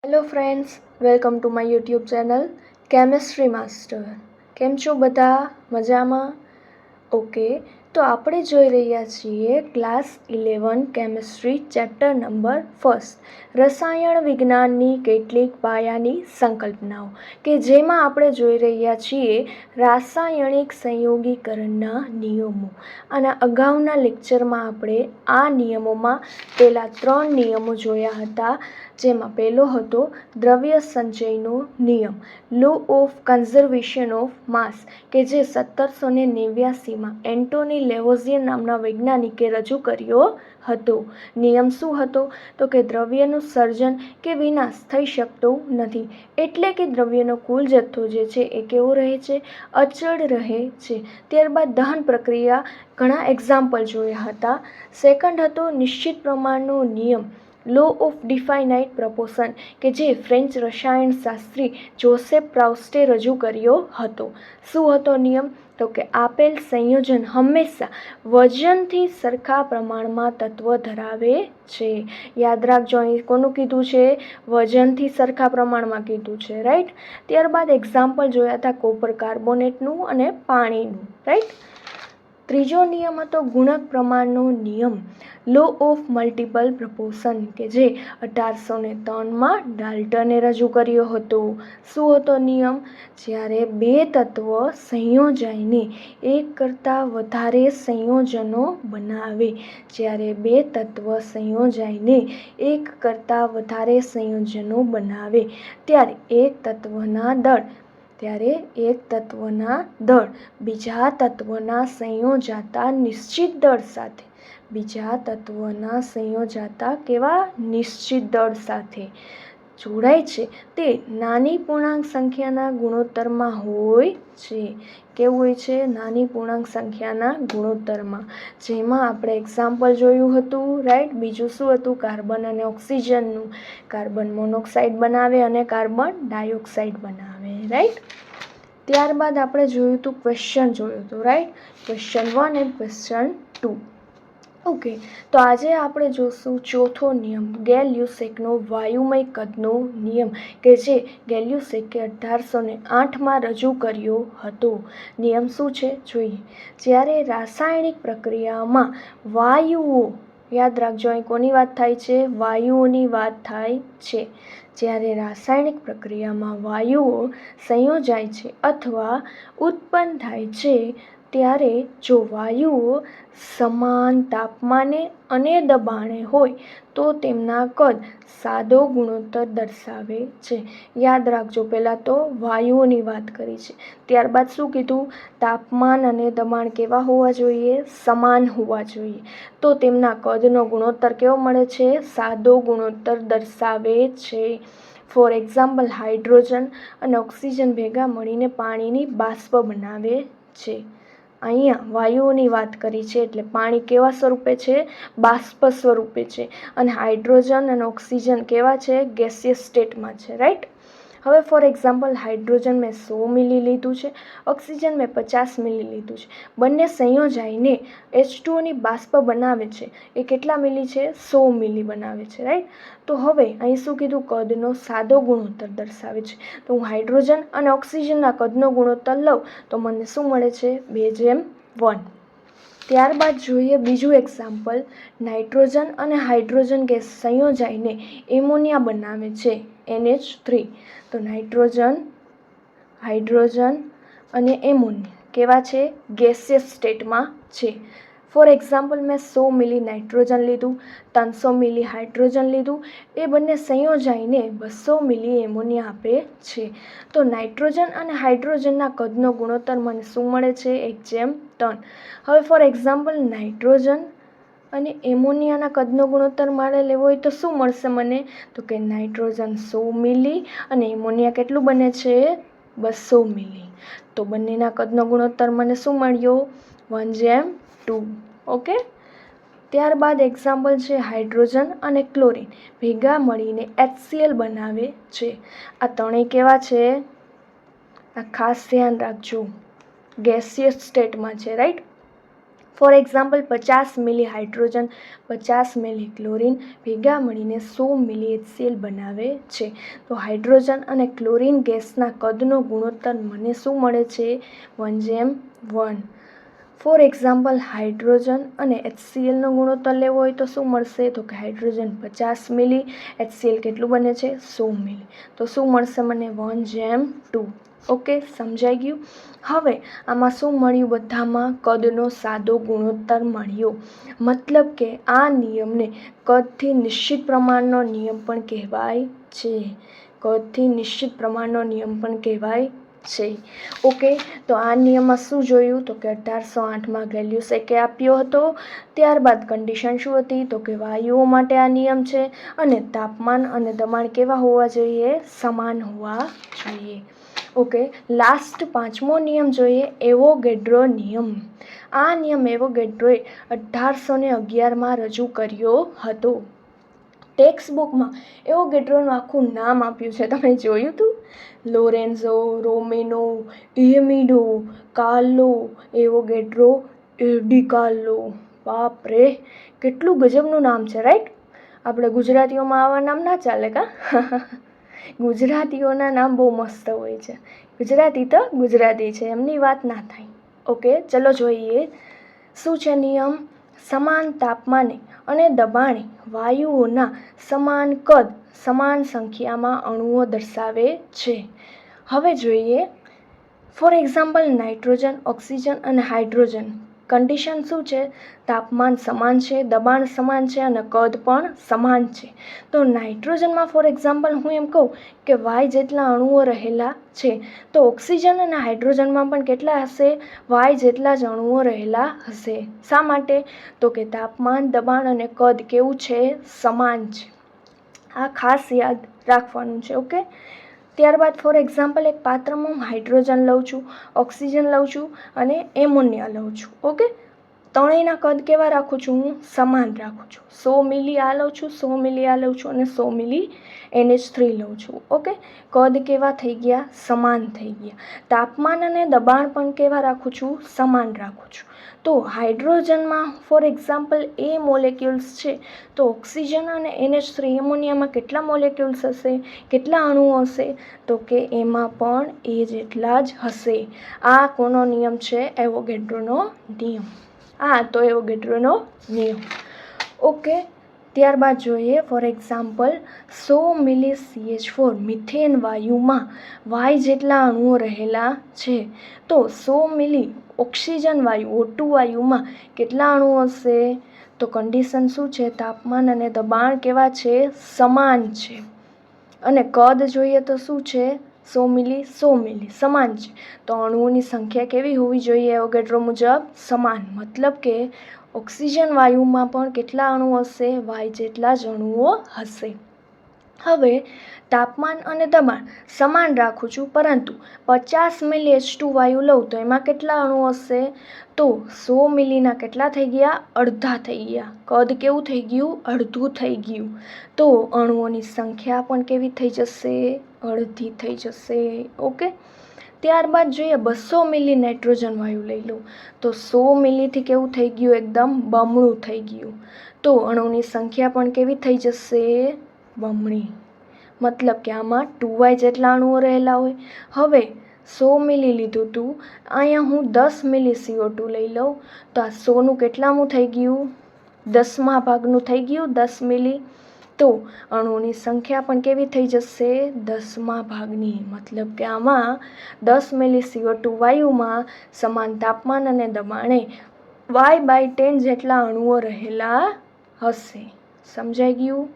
Hello friends, welcome to my YouTube channel chemistry master. કેમ છો બધા? મજામાં? ઓકે, તો આપણે જોઈ રહ્યા છીએ ક્લાસ 11 કેમિસ્ટ્રી ચેપ્ટર નંબર 1 રસાયણ વિજ્ઞાનની કેટલીક પાયાની સંકલ્પનાઓ, કે જેમાં આપણે જોઈ રહ્યા છીએ રાસાયણિક સંયોગીકરણના નિયમો. અને અગાઉના લેક્ચરમાં આપણે આ નિયમોમાં પહેલા 3 નિયમો જોયા હતા, જેમાં પહેલો હતો દ્રવ્ય સંચયનો નિયમ, law of conservation of mass, કે જે 1789માં એન્ટોની લેવોઝિયર નામના વૈજ્ઞાનિકે રજૂ કર્યો હતો. નિયમ શું હતો? તો કે દ્રવ્યનું સર્જન કે વિનાશ થઈ શકતો નથી, એટલે કે દ્રવ્યનો કુલ જથ્થો જે છે એ કેવો રહે છે? અચળ રહે છે. ત્યારબાદ દહન પ્રક્રિયા, ઘણા એક્ઝામ્પલ જોયા હતા. સેકન્ડ હતો નિશ્ચિત પ્રમાણનો નિયમ, લો ઓફ ડિફાઇનાઇટ પ્રપોર્શન, કે જે ફ્રેન્ચ રસાયણશાસ્ત્રી જોસેફ પ્રાઉસ્ટે રજૂ કર્યો હતો. શું હતો નિયમ? તો કે આપેલ સંયોજન હંમેશા વજનથી સરખા પ્રમાણમાં તત્વ ધરાવે છે. યાદ રાખજો, અહીં કોનું કીધું છે? વજનથી સરખા પ્રમાણમાં કીધું છે, રાઈટ. ત્યારબાદ એક્ઝામ્પલ જોયા હતા કોપર કાર્બોનેટનું અને પાણીનું, રાઈટ. ત્રીજો નિયમ હતો ગુણક પ્રમાણનો નિયમ, લો ઓફ મલ્ટિપલ પ્રપોર્શન, કે જે 1803માં ડાલ્ટને રજૂ કર્યો હતો. શું હતો નિયમ? જ્યારે બે તત્વ સંયોજાઈને એક કરતાં વધારે સંયોજનો બનાવે, જ્યારે બે તત્વ સંયોજાઈને એક કરતાં વધારે સંયોજનો બનાવે, ત્યારે એક તત્વના દળ બીજા તત્વના સંયોજાતા નિશ્ચિત દળ સાથે, બીજા તત્વના સંયોજાતા કેવા? નિશ્ચિત દળ સાથે જોડાય છે, તે નાની પૂર્ણાંક સંખ્યાના ગુણોત્તરમાં હોય છે. કેવું હોય છે? નાની પૂર્ણાંક સંખ્યાના ગુણોત્તરમાં. જેમાં આપણે એક્ઝામ્પલ જોયું હતું, રાઈટ. બીજું શું હતું? કાર્બન અને ઓક્સિજનનું. કાર્બન મોનોક્સાઇડ બનાવે અને કાર્બન ડાયોક્સાઇડ બનાવે, રાઈટ. ત્યારબાદ આપણે જોયું હતું ક્વેશ્ચન જોયું હતું, right. Question 1 and question 2. Okay, તો આજે આપણે જોશું ચોથો નિયમ, ગેલ-લ્યુસેકનો વાયુમય કદનો નિયમ, કે જે ગેલ-લ્યુસેકે 1808માં રજૂ કર્યો હતો. નિયમ શું છે જોઈએ. જ્યારે રાસાયણિક પ્રક્રિયામાં વાયુઓ, યાદ રાખજો, અહીં કોની વાત થાય છે? વાયુઓની વાત થાય છે. જ્યારે રાસાયણિક પ્રક્રિયામાં વાયુઓ સંયોજાય છે અથવા ઉત્પન્ન થાય છે, ત્યારે જો વાયુઓ સમાન તાપમાને અને દબાણે હોય તો તેમના કદ સાદો ગુણોત્તર દર્શાવે છે. યાદ રાખજો, પહેલાં તો વાયુઓની વાત કરી છે, ત્યારબાદ શું કીધું? તાપમાન અને દબાણ કેવા હોવા જોઈએ? સમાન હોવા જોઈએ. તો તેમના કદનો ગુણોત્તર કેવો મળે છે? સાદો ગુણોત્તર દર્શાવે છે. ફોર એક્ઝામ્પલ, હાઇડ્રોજન અને ઓક્સિજન ભેગા મળીને પાણીની બાષ્પ બનાવે છે. અહીંયા વાયુઓની વાત કરી છે, એટલે પાણી કેવા સ્વરૂપે છે? બાષ્પ સ્વરૂપે છે. અને હાઇડ્રોજન અને ઓક્સિજન કેવા છે? ગેસિયસ સ્ટેટમાં છે, રાઈટ. હવે ફોર એક્ઝામ્પલ, હાઇડ્રોજન મેં 100 મિલી લીધું છે, ઓક્સિજન મેં 50 મિલી લીધું છે. બંને સંયોજાઈને H2Oની બાષ્પ બનાવે છે. એ કેટલા મિલી છે? 100 મિલી બનાવે છે, રાઈટ. તો હવે અહીં શું કીધું? કદનો સાદો ગુણોત્તર દર્શાવે છે. તો હું હાઇડ્રોજન અને ઓક્સિજનના કદનો ગુણોત્તર લઉં તો મને શું મળે છે? 2:1. ત્યારબાદ જોઈએ બીજું એક્ઝામ્પલ, નાઇટ્રોજન અને હાઇડ્રોજન ગેસ સંયોજાઈને એમોનિયા બનાવે છે, NH3. તો નાઇટ્રોજન, હાઇડ્રોજન અને એમોનિયા કેવા છે? ગેસિયસ સ્ટેટમાં છે. ફોર એક્ઝામ્પલ, મેં 100 મિલી નાઇટ્રોજન લીધું, 300 મિલી હાઇડ્રોજન લીધું, એ બંને સંયોજાઈને 200 મિલી એમોનિયા આપે છે. તો નાઇટ્રોજન અને હાઇડ્રોજનના કદનો ગુણોત્તર મને શું મળે છે? 1:3. હવે ફોર એક્ઝામ્પલ, નાઇટ્રોજન અને એમોનિયાના કદનો ગુણોત્તર મારે લેવો હોય તો શું મળશે મને? તો કે નાઇટ્રોજન 100 મિલી અને એમોનિયા કેટલું બને છે? 200 મિલી. તો બંનેના કદનો ગુણોત્તર મને શું મળ્યો? 1:2. ઓકે. ત્યારબાદ એક્ઝામ્પલ છે હાઇડ્રોજન અને ક્લોરીન ભેગા મળીને HCl બનાવે છે. આ ત્રણેય કેવા છે? આ ખાસ ધ્યાન રાખજો, ગેસિયસ સ્ટેટમાં છે, right. For example 50 milli hydrogen 50 milli chlorine ભેગા મળીને 100 મિલી HCl બનાવે છે. તો હાઇડ્રોજન અને ક્લોરિન ગેસના કદનો ગુણોત્તર મને શું મળે છે? 1:1. ફોર એક્ઝામ્પલ હાઇડ્રોજન અને HClનો ગુણોત્તર લેવો હોય તો શું મળશે? તો કે હાઇડ્રોજન 50 મિલી, HCl કેટલું બને છે? 100 મિલી. તો શું મળશે મને? 1:2. ઓકે, સમજાઈ ગયું? હવે આમાં શું મળ્યું? બધામાં કદનો સાદો ગુણોત્તર મળ્યો. મતલબ કે આ નિયમને કદથી નિશ્ચિત પ્રમાણનો નિયમ પણ કહેવાય છે. કદથી નિશ્ચિત પ્રમાણનો નિયમ પણ કહેવાય છે. ઓકે, તો આ નિયમમાં શું જોયું? તો કે 1808માં ગેલિયસે આપ્યો હતો. ત્યારબાદ કન્ડિશન શું હતી? તો કે વાયુઓ માટે આ નિયમ છે અને તાપમાન અને દબાણ કેવા હોવા જોઈએ? સમાન હોવા જોઈએ. ઓકે, લાસ્ટ 5મો નિયમ જોઈએ, એવોગેડ્રો નિયમ. આ નિયમ એવોગેડ્રોએ 1811માં રજૂ કર્યો હતો. ટેક્સ્ટ બુકમાં એવોગેડ્રોનું આખું નામ આપ્યું છે, તમે જોયું હતું? લોરેન્ઝો, રોમેનો, એમિડો, કાર્લો એવોગેડ્રો, ડી કાર્લો. બાપ રે, કેટલું ગજબનું નામ છે, રાઈટ? આપણે ગુજરાતીઓમાં આવા નામ ના ચાલે કા? ગુજરાતીઓના નામ બહુ મસ્ત હોય છે. ગુજરાતી તો ગુજરાતી છે, એમની વાત ના થાય. ઓકે, ચલો જોઈએ શું છે નિયમ. સમાન તાપમાને અને દબાણે વાયુઓના સમાન કદ સમાન સંખ્યામાં અણુઓ દર્શાવે છે. હવે જોઈએ ફોર એક્ઝામ્પલ નાઇટ્રોજન, ઓક્સિજન અને હાઇડ્રોજન. કન્ડિશન શું છે? તાપમાન સમાન છે, દબાણ સમાન છે અને કદ પણ સમાન છે. તો નાઇટ્રોજનમાં ફોર એક્ઝામ્પલ હું એમ કહું કે Y જેટલા અણુઓ રહેલા છે, તો ઓક્સિજન અને હાઇડ્રોજનમાં પણ કેટલા હશે? Y જેટલા જ અણુઓ રહેલા હશે. શા માટે? તો કે તાપમાન, દબાણ અને કદ કેવું છે? સમાન છે. આ ખાસ યાદ રાખવાનું છે. ઓકે, ત્યારબાદ ફોર એક્ઝામ્પલ એક પાત્રમાં હું હાઇડ્રોજન લઉં છું, ઓક્સિજન લઉં છું અને એમોનિયા લઉં છું. ઓકે, ત્રણેયના કદ કેવા રાખું છું? હું સમાન રાખું છું. 100 મિલી આ લઉં છું, 100 મિલી આ લઉં છું અને 100 મિલી NH3 લઉં છું. ઓકે, કદ કેવા થઈ ગયા? સમાન થઈ ગયા. તાપમાન અને દબાણ પણ કેવા રાખું છું? સમાન રાખું છું. તો હાઇડ્રોજનમાં ફોર એક્ઝામ્પલ એ મોલેક્યુલ્સ છે, તો ઓક્સિજન અને NH3 એમોનિયામાં કેટલા મોલેક્યુલ્સ હશે? કેટલા અણુઓ હશે? તો કે એમાં પણ એ જેટલા જ હશે. આ કોનો નિયમ છે? એવોગેડ્રોનો નિયમ. તો એવોગેડ્રોનો નિયમ. ઓકે, ત્યારબાદ જોઈએ for example 100 milli CH4 methane વાયુમાં Y જેટલા અણુઓ રહેલા છે, તો 100 મિલી ઓક્સિજન વાયુ O2 વાયુમાં કેટલા અણુઓ હશે? તો કન્ડિશન શું છે? તાપમાન અને દબાણ કેવા છે? સમાન છે. અને કદ જોઈએ તો શું છે? 100 મિલી 100 મિલી સમાન છે. તો અણુઓની સંખ્યા કેવી હોવી જોઈએ? એવોગેડ્રો મુજબ સમાન. મતલબ કે ઓક્સિજન વાયુમાં પણ કેટલા અણુઓ હશે? Y જેટલા જ અણુઓ હશે. હવે તાપમાન અને દબાણ સમાન રાખું છું, પરંતુ 50 મિલી H2 વાયુ લઉં તો એમાં કેટલા અણુઓ હશે? તો 100 મિલીના કેટલા થઈ ગયા? અડધા થઈ ગયા. કદ કેવું થઈ ગયું? અડધું થઈ ગયું. તો અણુઓની સંખ્યા પણ કેવી થઈ જશે? અડધી થઈ જશે. ઓકે, ત્યારબાદ જોઈએ 200 મિલી નાઇટ્રોજન વાયુ લઈ લઉં તો 100 મિલીથી કેવું થઈ ગયું? એકદમ બમણું થઈ ગયું. તો અણુની સંખ્યા પણ કેવી થઈ જશે? બમણી. મતલબ કે આમાં 2Y જેટલા અણુઓ રહેલા હોય. હવે 100 મિલી લીધું હતું, અહીંયા હું 10 મિલી CO2 લઈ લઉં તો આ 100નું કેટલામું થઈ ગયું? 10મા ભાગનું થઈ ગયું. 10 મિલી. તો અણુઓની સંખ્યા પણ કેવી થઈ જશે? 10મા ભાગની. મતલબ કે આમાં 10 મિલી CO2 વાયુમાં સમાન તાપમાન અને દબાણે Y/10 જેટલા અણુઓ રહેલા હશે. સમજાઈ ગયું?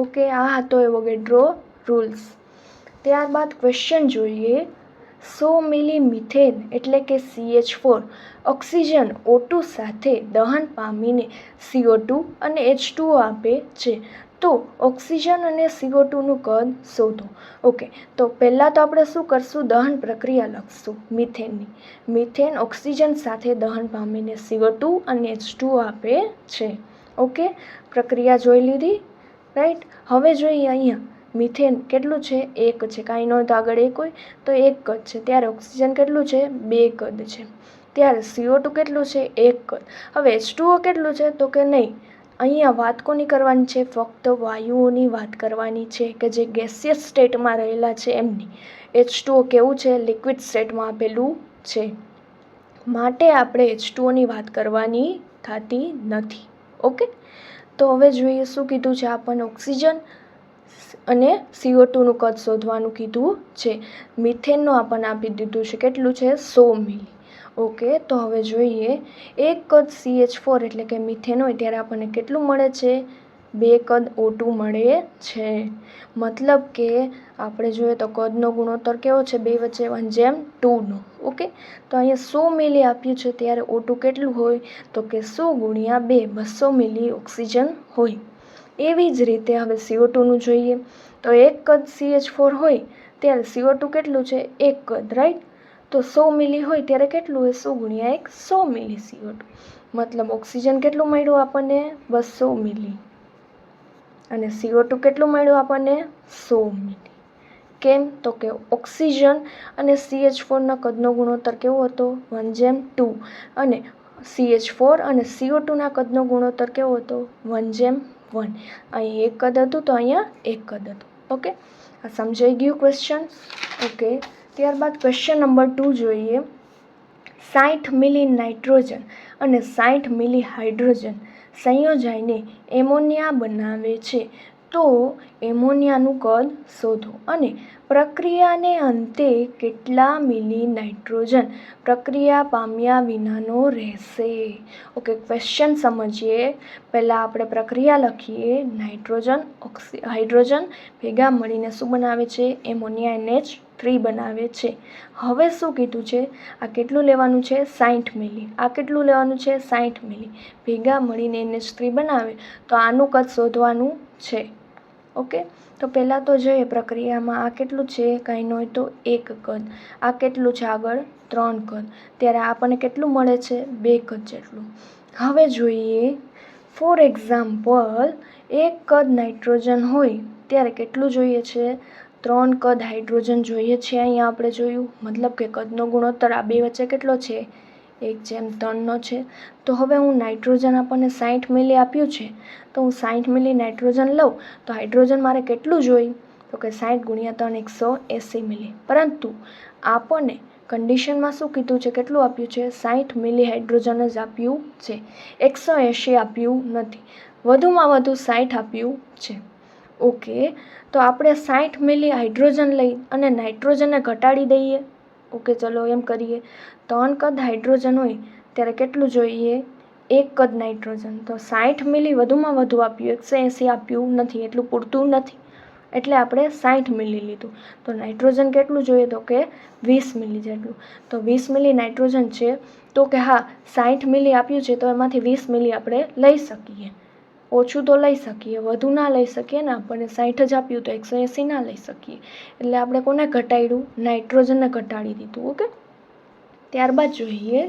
ઓકે, આ હતો એવોગેડ્રો રૂલ્સ. ત્યારબાદ ક્વેશ્ચન જોઈએ. 100 મિલી મિથેન એટલે કે CH4 ઓક્સિજન O2 સાથે દહન પામીને CO2 અને H2O આપે છે, તો ઓક્સિજન અને CO2નું કદ શોધો. ઓકે, તો પહેલાં તો આપણે શું કરશું? દહન પ્રક્રિયા લખશું મિથેનની. મિથેન ઓક્સિજન સાથે દહન પામીને CO2 અને H2O આપે છે. ઓકે, પ્રક્રિયા જોઈ લીધી, રાઈટ? હવે જોઈએ અહીંયા મિથેન કેટલું છે? 1 છે. કાંઈ ન હોય તો આગળ 1 હોય તો 1 કદ છે. ત્યારે ઓક્સિજન કેટલું છે? 2 કદ છે. ત્યારે CO2 કેટલું છે? 1 કદ. હવે H2O કેટલું છે? તો કે નહીં, અહીંયા વાત કોની કરવાની છે? ફક્ત વાયુઓની વાત કરવાની છે કે જે ગેસિયસ સ્ટેટમાં રહેલા છે એમની. H2O કેવું છે? લિક્વિડ સ્ટેટમાં આપેલું છે, માટે આપણે H2Oની વાત કરવાની થતી નથી. ઓકે, તો હવે જોઈએ શું કીધું છે આપણને. ઓક્સિજન અને CO2નું કદ શોધવાનું કીધું છે. મિથેનનું આપણને આપી દીધું છે, કેટલું છે? 100 મિલી. ઓકે, તો હવે જોઈએ, એક કદ CH4 એટલે કે મિથેન હોય ત્યારે આપણને કેટલું મળે છે? 2 કદ O2 મળે છે. મતલબ કે આપણે જોઈએ તો કદનો ગુણોત્તર કેવો છે? 2 વચ્ચે 1:2 નો. ઓકે, તો અહીંયા 100 મિલી આપ્યું છે ત્યારે O2 કેટલું હોય? તો કે 100 ગુણ્યા 2, 200 મિલી ઓક્સિજન હોય. એવી જ રીતે હવે CO2નું જોઈએ તો એક કદ CH4 હોય ત્યારે CO2 કેટલું છે? 1 કદ, રાઈટ? તો 100 મિલી હોય ત્યારે કેટલું હોય? 100 ગુણ્યા 1, 100 મિલી CO2. મતલબ ઓક્સિજન કેટલું મળ્યું આપણને? 200 મિલી. અને CO2 કેટલું મળ્યું આપણને? 100 મિલી. કેમ? તો કે ઓક્સિજન અને CH4ના કદનો ગુણોત્તર કેવો હતો? 1:2. અને CH4 અને CO2ના કદનો ગુણોત્તર કેવો હતો? 1:1. અહીં 1 કદ હતું તો અહીંયા 1 કદ હતું. ઓકે, આ સમજાઈ ગયું ક્વેશ્ચન? ઓકે, ત્યારબાદ ક્વેશ્ચન નંબર 2 જોઈએ. 60 મિલી નાઇટ્રોજન અને 60 મિલી હાઇડ્રોજન સંયોજાઈને એમોનિયા બનાવે છે, તો એમોનિયાનું કદ શોધો. અને પ્રક્રિયાને અંતે કેટલા મિલી નાઇટ્રોજન પ્રક્રિયા પામ્યા વિનાનો રહેશે? ઓકે, ક્વેશ્ચન સમજીએ. પહેલાં આપણે પ્રક્રિયા લખીએ. નાઇટ્રોજન, હાઇડ્રોજન ભેગા મળીને શું બનાવે છે? એમોનિયા NH3 બનાવે છે. હવે શું કીધું છે? આ કેટલું લેવાનું છે? 60 મિલી. આ કેટલું લેવાનું છે? 60 મિલી. ભેગા મળીને NH3 બનાવે, તો આનું કદ શોધવાનું છે. ઓકે, તો પહેલાં તો જોઈએ પ્રક્રિયામાં આ કેટલું છે? કાંઈ ન હોય તો 1 કદ. આ કેટલું છે આગળ? 3 કદ. ત્યારે આપણને કેટલું મળે છે? 2 કદ જેટલું. હવે જોઈએ, ફોર એક્ઝામ્પલ, 1 કદ નાઇટ્રોજન હોય ત્યારે કેટલું જોઈએ છે? 3 કદ હાઇડ્રોજન જોઈએ છે. અહીંયા આપણે જોયું, મતલબ કે કદનો ગુણોત્તર આ બે વચ્ચે કેટલો છે? 1:3 છે. તો હવે હું નાઇટ્રોજન આપણને 60 મિલી આપ્યું છે, તો હું 60 મિલી નાઇટ્રોજન લઉં તો હાઇડ્રોજન મારે કેટલું જોઈએ? તો કે 60 ગુણ્યા 3, 180 મિલી. પરંતુ આપણને કન્ડિશનમાં શું કીધું છે? કેટલું આપ્યું છે? 60 મિલી હાઇડ્રોજન જ આપ્યું છે, 180 આપ્યું નથી. વધુમાં વધુ 60 આપ્યું છે. ઓકે, તો આપણે 60 મિલી હાઇડ્રોજન લઈ અને નાઇટ્રોજનને ઘટાડી દઈએ. ઓકે, ચલો એમ કરીએ. 3 કદ હાઇડ્રોજન હોય ત્યારે કેટલું જોઈએ? 1 કદ નાઇટ્રોજન. તો 60 મિલી વધુમાં વધુ આપ્યું, 180 આપ્યું નથી, એટલું પૂરતું નથી. એટલે આપણે 60 મિલી લીધું. તો નાઇટ્રોજન કેટલું જોઈએ? તો કે 20 મિલી જેટલું. તો 20 મિલી નાઇટ્રોજન છે, તો કે હા 60 મિલી આપ્યું છે તો એમાંથી 20 મિલી આપણે લઈ શકીએ. ઓછું તો લઈ શકીએ, વધુ ના લઈ શકીએ ને. આપણને 60 જ આપ્યું તો 180 ના લઈ શકીએ. એટલે આપણે કોને ઘટાડ્યું? નાઇટ્રોજનને ઘટાડી દીધું. ઓકે, ત્યારબાદ જોઈએ,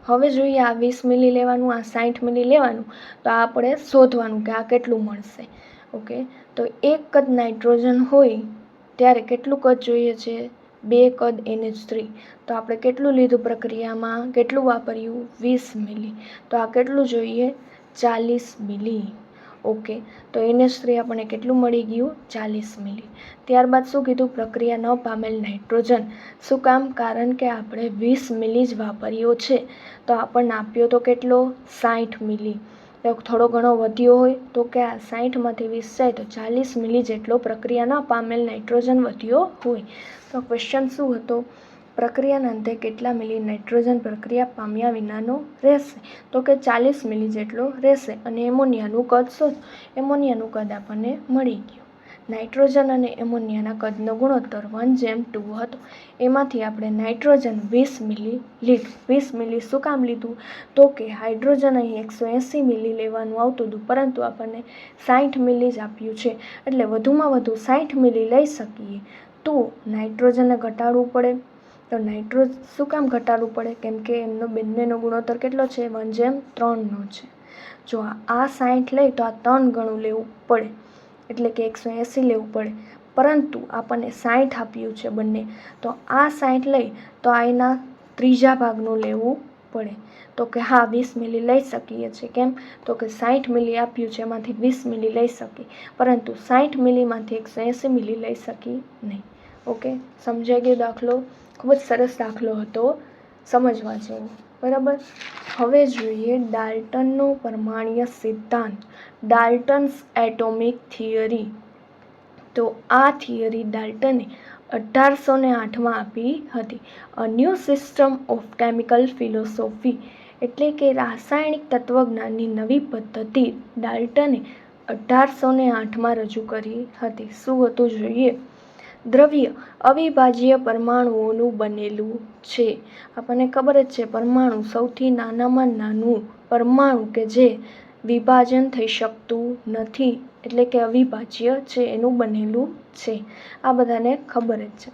હવે જોઈએ આ 20 મિલી લેવાનું, આ 60 મિલી લેવાનું, તો આપણે શોધવાનું કે આ કેટલું મળશે. ઓકે, તો 1 કદ નાઇટ્રોજન હોય ત્યારે કેટલું કદ જોઈએ છે? 2 કદ NH3. તો આપણે કેટલું લીધું પ્રક્રિયામાં? કેટલું વાપર્યું? 20 મિલી. તો આ કેટલું જોઈએ? 40 મિલી. ઓકે, તો NH3 આપણને કેટલું મળી ગયું? 40 મિલી. ત્યારબાદ શું કીધું? પ્રક્રિયા ન પામેલ નાઇટ્રોજન. શું કામ? કારણ કે આપણે 20 મિલી જ વાપર્યો છે, તો આપણને આપ્યો તો કેટલો? 60 મિલી. તો થોડો ઘણો વધ્યો હોય તો કે આ 60માંથી 20 જાય તો 40 મિલી જેટલો પ્રક્રિયા ન પામેલ નાઇટ્રોજન વધ્યો હોય. તો ક્વેશ્ચન શું હતો? પ્રક્રિયાના અંતે કેટલા મિલી નાઇટ્રોજન પ્રક્રિયા પામ્યા વિનાનો રહેશે? તો કે 40 મિલી જેટલો રહેશે. અને એમોનિયાનું કદ શોધ. એમોનિયાનું કદ આપણને મળી ગયું. નાઇટ્રોજન અને એમોનિયાના કદનો ગુણોત્તર 1:2 હતો. એમાંથી આપણે નાઇટ્રોજન 20 મિલી લીધું. 20 મિલી શું કામ લીધું? તો કે હાઇડ્રોજન અહીં 180 મિલી લેવાનું આવતું હતું, પરંતુ આપણને 60 મિલી જ આપ્યું છે, એટલે વધુમાં વધુ 60 મિલી લઈ શકીએ. તો નાઇટ્રોજનને ઘટાડવું પડે. તો શું કામ ઘટાડવું પડે? કેમ કે એમનો બંનેનો ગુણોત્તર કેટલો છે? 1:3 છે. જો આ 60 લઈ તો આ 3 ગણું લેવું પડે, એટલે કે 180 લેવું પડે. પરંતુ આપણને 60 આપ્યું છે બંને, તો આ 60 લઈ તો આ એના ત્રીજા ભાગનું લેવું પડે. તો કે હા 20 મિલી લઈ શકીએ છીએ. કેમ? તો કે 60 મિલી આપ્યું છે, એમાંથી 20 મિલી લઈ શકીએ, પરંતુ 60 મિલીમાંથી 180 મિલી લઈ શકી નહીં. ઓકે, સમજાઈ ગયો દાખલો? ખૂબ જ સરસ દાખલો હતો, સમજવા જેવો. બરાબર. હવે જોઈએ ડાલ્ટનનો પરમાણ્વીય સિદ્ધાંત, ડાલ્ટન્સ એટોમિક થિયરી. તો આ થિયરી ડાલ્ટને 1808માં આપી હતી. A new system of chemical philosophy, એટલે કે રાસાયણિક તત્વજ્ઞાનની નવી પદ્ધતિ ડાલ્ટને 1808માં રજૂ કરી હતી. શું હતું જોઈએ? દ્રવ્ય અવિભાજ્ય પરમાણુઓનું બનેલું છે. આપણને ખબર જ છે, પરમાણુ સૌથી નાનામાં નાનું પરમાણુ કે જે વિભાજન થઈ શકતું નથી, એટલે કે અવિભાજ્ય છે, એનું બનેલું છે. આ બધાને ખબર જ છે.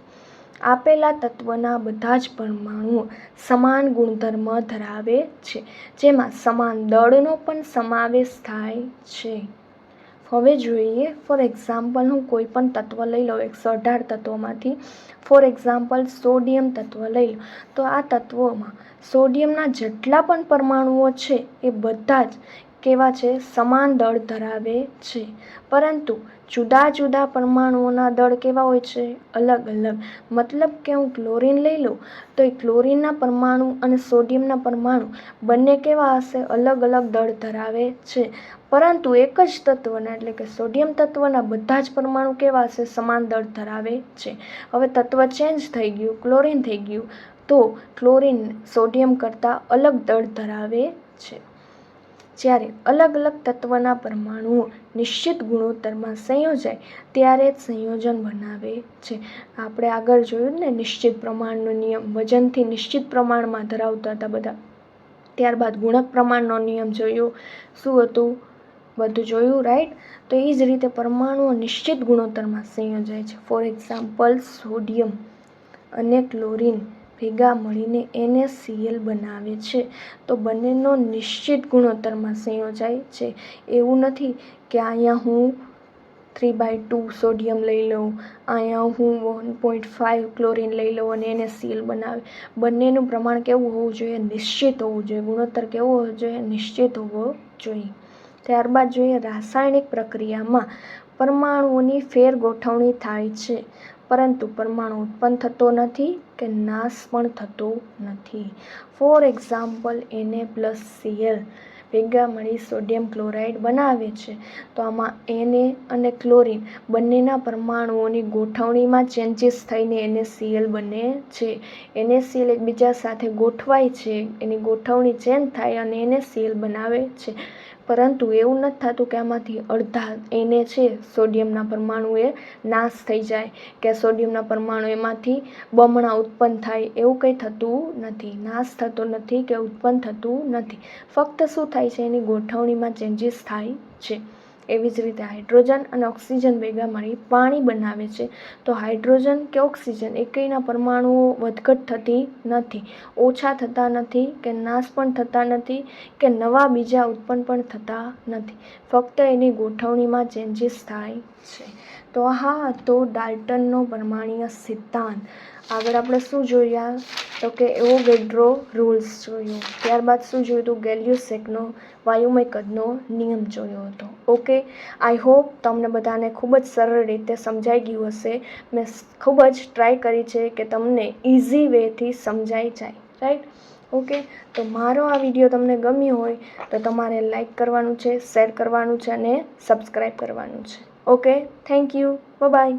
આપેલા તત્વના બધા જ પરમાણુઓ સમાન ગુણધર્મ ધરાવે છે, જેમાં સમાન દળનો પણ સમાવેશ થાય છે. હવે જોઈએ, ફોર એક્ઝામ્પલ હું કોઈ પણ તત્વ લઈ લઉં 118 તત્વોમાંથી. ફોર એક્ઝામ્પલ સોડિયમ તત્વ લઈ લો. તો આ તત્વોમાં સોડિયમના જેટલા પણ પરમાણુઓ છે એ બધા જ કેવા છે? સમાન દળ ધરાવે છે. પરંતુ જુદા જુદા પરમાણુઓના દળ કેવા હોય છે? અલગ અલગ. મતલબ કે હું ક્લોરીન લઈ લઉં તો એ ક્લોરીનના પરમાણુ અને સોડિયમના પરમાણુ બંને કેવા હશે? અલગ અલગ દળ ધરાવે છે. પરંતુ એક જ તત્વના, એટલે કે સોડિયમ તત્વના બધા જ પરમાણુ કેવા હશે? સમાન દળ ધરાવે છે. હવે તત્વ ચેન્જ થઈ ગયું, ક્લોરીન થઈ ગયું, તો ક્લોરીન સોડિયમ કરતાં અલગ દળ ધરાવે છે. જ્યારે અલગ અલગ તત્વના પરમાણુઓ નિશ્ચિત ગુણોત્તરમાં સંયોજાય ત્યારે જ સંયોજન બનાવે છે. આપણે આગળ જોયું ને નિશ્ચિત પ્રમાણનો નિયમ, વજનથી નિશ્ચિત પ્રમાણમાં ધરાવતા હતા બધા. ત્યારબાદ ગુણક પ્રમાણનો નિયમ જોયો. શું હતું? બધું જોયું, રાઈટ? તો એ જ રીતે પરમાણુઓ નિશ્ચિત ગુણોત્તરમાં સંયોજાય છે. ફોર એક્ઝામ્પલ સોડિયમ અને ક્લોરીન ભેગા મળીને NaCl બનાવે છે. તો બંનેનો નિશ્ચિત ગુણોત્તરમાં સંયોજાય છે. એવું નથી કે અહીંયા હું 3/2 સોડિયમ લઈ લઉં, અહીંયા હું 1.5 ક્લોરીન લઈ લઉં અને NaCl બનાવે. બંનેનું પ્રમાણ કેવું હોવું જોઈએ? નિશ્ચિત હોવું જોઈએ. ગુણોત્તર કેવો હોવો જોઈએ? નિશ્ચિત હોવો જોઈએ. ત્યારબાદ જોઈએ રાસાયણિક પ્રક્રિયામાં પરમાણુઓની ફેરગોઠવણી થાય છે, પરંતુ પરમાણુ ઉત્પન્ન થતો નથી કે નાશ પણ થતો નથી. ફોર એક્ઝામ્પલ Na+Cl ભેગા મળી સોડિયમ ક્લોરાઇડ બનાવે છે. તો આમાં Na અને ક્લોરીન બંનેના પરમાણુઓની ગોઠવણીમાં ચેન્જીસ થઈને NaCl બને છે. NaCl એકબીજા સાથે ગોઠવાય છે, એની ગોઠવણી ચેન્જ થાય અને NaCl બનાવે છે. પરંતુ એવું નથી થતું કે આમાંથી અડધા Na છે સોડિયમના પરમાણુ એ નાશ થઈ જાય, કે સોડિયમના પરમાણુ એમાંથી બમણા ઉત્પન્ન થાય, એવું કંઈ થતું નથી. નાશ થતો નથી કે ઉત્પન્ન થતું નથી. ફક્ત શું થાય છે? એની ગોઠવણીમાં ચેન્જીસ થાય છે. એવી જ રીતે હાઇડ્રોજન અને ઓક્સિજન ભેગા મળી પાણી બનાવે છે. તો હાઇડ્રોજન કે ઓક્સિજન એકયના પરમાણુઓ વધઘટ થતી નથી, ઓછા થતા નથી કે નાશ પણ થતા નથી કે નવા બીજા ઉત્પન્ન પણ થતા નથી. ફક્ત એની ગોઠવણીમાં ચેન્જીસ થાય છે. તો હા હતો ડાલ્ટનનો પરમાણ્વીય સિદ્ધાંત. આગળ આપણે શું જોયા? તો કે એવોગાડ્રો રૂલ્સ જોયો. ત્યારબાદ શું જોયું હતું? ગેલ્યુસેકનો વાયુમય કદનો નિયમ જોયો હતો. ઓકે, આઈ હોપ તમને બધાને ખૂબ જ સરળ રીતે સમજાઈ ગયું હશે. મેં ખૂબ જ ટ્રાય કરી છે કે તમને ઇઝી વેથી સમજાઈ જાય, રાઈટ? ઓકે, તો મારો આ વિડીયો તમને ગમ્યો હોય તો તમારે લાઈક કરવાનું છે, શેર કરવાનું છે અને સબસ્ક્રાઈબ કરવાનું છે. Okay, thank you, by.